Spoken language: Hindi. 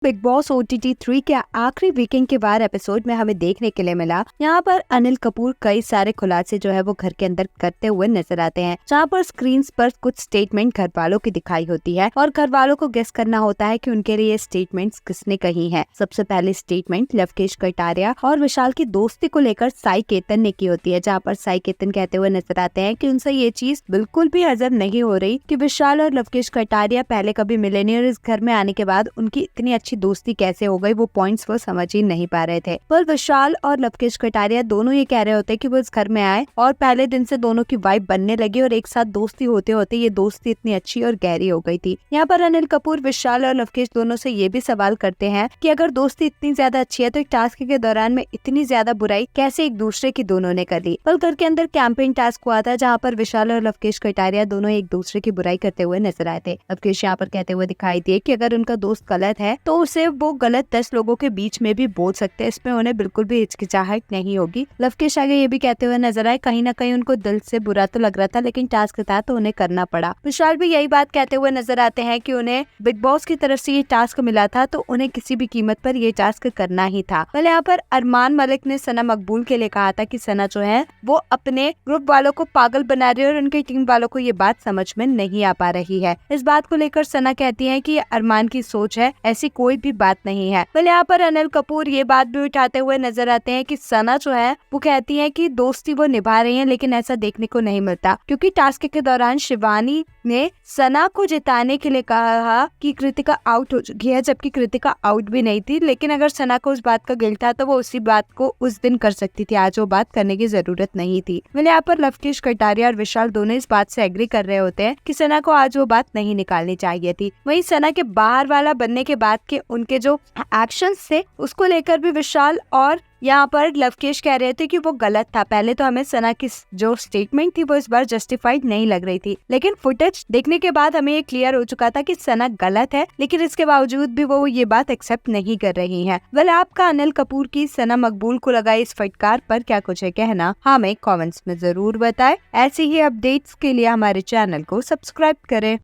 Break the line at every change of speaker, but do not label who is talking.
बिग बॉस OTT 3 के आखिरी वीकेंड के बाद एपिसोड में हमें देखने के लिए मिला। यहाँ पर अनिल कपूर कई सारे खुलासे जो है वो घर के अंदर करते हुए नजर आते हैं, जहाँ पर स्क्रीन पर कुछ स्टेटमेंट घर वालों की दिखाई होती है और घर वालों को गेस करना होता है कि उनके लिए स्टेटमेंट्स किसने कही है। सबसे पहली स्टेटमेंट लवकेश कटारिया और विशाल की दोस्ती को लेकर साई केतन ने की होती है, जहाँ पर साई केतन कहते हुए नजर आते हैं कि उनसे ये चीज बिल्कुल भी हजम नहीं हो रही कि विशाल और लवकेश कटारिया पहले कभी मिले नहीं और इस घर में आने के बाद उनकी इतनी अच्छी दोस्ती कैसे हो गई, वो पॉइंट्स वो समझ ही नहीं पा रहे थे। पर विशाल और लवकेश कटारिया दोनों ये कह रहे होते कि वो इस घर में आए और पहले दिन से दोनों की वाइब बनने लगी और एक साथ दोस्ती होते होते ये दोस्ती इतनी अच्छी और गहरी हो गई थी। यहाँ पर अनिल कपूर विशाल और लवकेश दोनों से ये भी सवाल करते हैं कि अगर दोस्ती इतनी ज्यादा अच्छी है तो एक टास्क के दौरान में इतनी ज्यादा बुराई कैसे एक दूसरे की दोनों ने कर ली। कल घर के अंदर कैंपेन टास्क हुआ था, जहाँ पर विशाल और लवकेश कटारिया दोनों एक दूसरे की बुराई करते हुए नजर आए थे। लवकेश यहाँ पर कहते हुए दिखाई दिए कि अगर उनका दोस्त गलत है तो उसे वो गलत 10 लोगों के बीच में भी बोल सकते हैं, इसमें उन्हें बिल्कुल भी हिचकिचाहट नहीं होगी। लवकेश आगे ये भी कहते हुए नजर आए कहीं ना कहीं उनको दिल से बुरा तो लग रहा था, लेकिन टास्क था तो उन्हें करना पड़ा। विशाल भी यही बात कहते हुए नजर आते हैं कि उन्हें बिग बॉस की तरफ से ये टास्क मिला था तो उन्हें किसी भी कीमत पर ये टास्क करना ही था। पहले यहाँ पर अरमान मलिक ने सना मकबूल के लिए कहा था कि सना जो है वो अपने ग्रुप वालों को पागल बना रही है और उनकी टीम वालों को ये बात समझ में नहीं आ पा रही है। इस बात को लेकर सना कहती है कि ये अरमान की सोच है, ऐसी कोई भी बात नहीं है। पहले यहाँ पर अनिल कपूर ये बात भी उठाते हुए नजर आते हैं कि सना जो है वो कहती है कि दोस्ती वो निभा रही है, लेकिन ऐसा देखने को नहीं मिलता, क्योंकि टास्क के दौरान शिवानी ने सना को जिताने के लिए कहा कि कृतिका आउट हो चुकी है, जबकि कृतिका आउट भी नहीं थी। लेकिन अगर सना को उस बात का गिल्ट था तो वो उसी बात को उस दिन कर सकती थी, आज वो बात करने की जरूरत नहीं थी। मैंने यहाँ पर लवकेश कटारिया और विशाल दोनों इस बात से एग्री कर रहे होते हैं कि सना को आज वो बात नहीं निकालनी चाहिए थी। वहीं सना के बाहर वाला बनने के बाद के उनके जो एक्शंस थे उसको लेकर भी विशाल और यहाँ पर लवकेश कह रहे थे कि वो गलत था। पहले तो हमें सना की जो स्टेटमेंट थी वो इस बार जस्टिफाइड नहीं लग रही थी, लेकिन फुटेज देखने के बाद हमें ये क्लियर हो चुका था कि सना गलत है, लेकिन इसके बावजूद भी वो ये बात एक्सेप्ट नहीं कर रही हैं। वेल, आपका अनिल कपूर की सना मकबूल को लगाई इस फटकार पर क्या कुछ है कहना, हमें कमेंट्स में जरूर बताएं। ऐसी ही अपडेट्स के लिए हमारे चैनल को सब्सक्राइब करें।